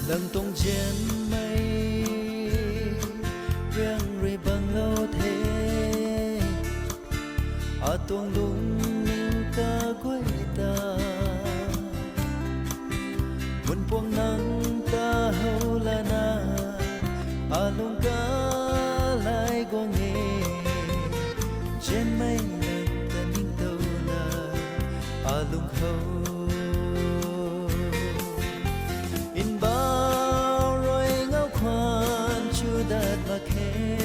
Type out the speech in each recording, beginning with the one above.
Lần tông chiến mây riêng rì bằng lâu thế ở tuồng đúng ninh ca quay ta buồn buông nắng ta hầu là na à lung ca lại qua nghe trên mây lần ta ninh tàu là à lung hầu in bao rồi ngao khoan chưa đạt mà khe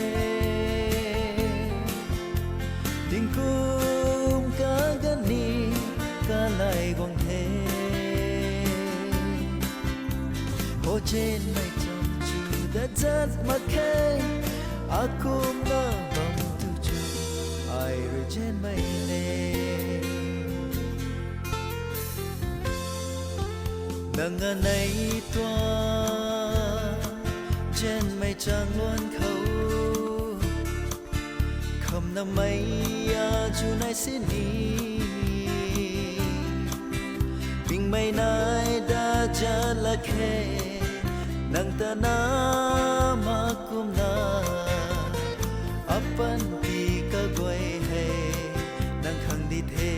tình cung cả gần đi cả lại quăng thế hồ trên mây trầm chưa đạt rất mà khe aku na bang tuju ai rồi trên mây lên nâng ngân ấy toa trên mây trăng luôn khâu không nằm mây chú này xin đi bình mây này đã trả là khe nâng ta na mà cũng na apan ti ka quay hay nâng khăng đi thế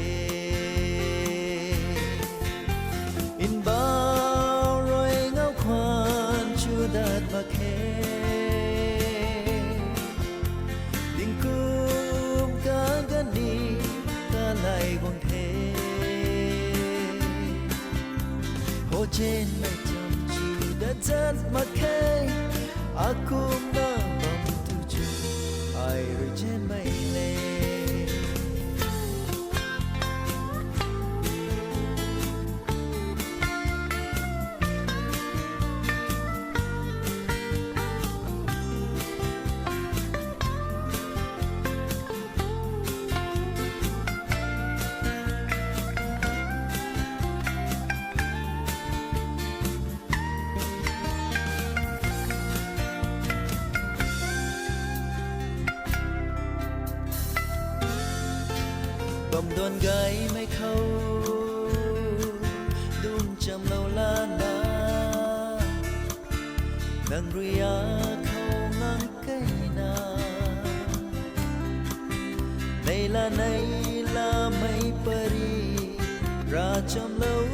in bao rồi ngao khoan chưa đạt mà khe tình cung cả gần đi ta lại quăng thế hồ trên mây trầm chưa đạt rất mà khe aku na bang tuju ai rồi trên mây lên bồng đòn gái mấy khâu đun chầm lâu la na nang ria khâu ngang cây na này là mấy pari ra chầm lâu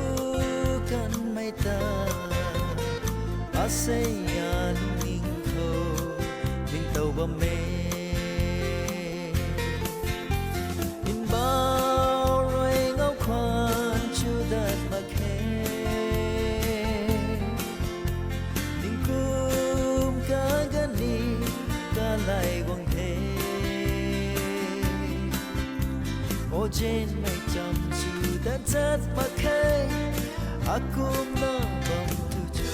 kan mấy ta asaya lung khâu mình tàu bom mê bao rồi ngao khoan chưa đạt mà khe tình cung cả gần đi cả lại quăng thế ô trên mây trầm chưa đạt rất mà khe aku na bang tuju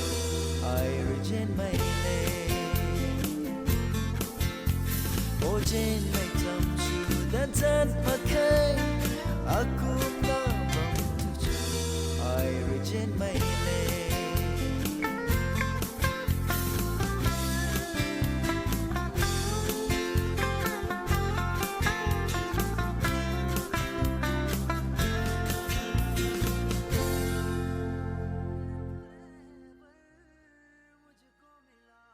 ai rồi trên mây lên ô trên mây trầm chưa đạt rất mà khe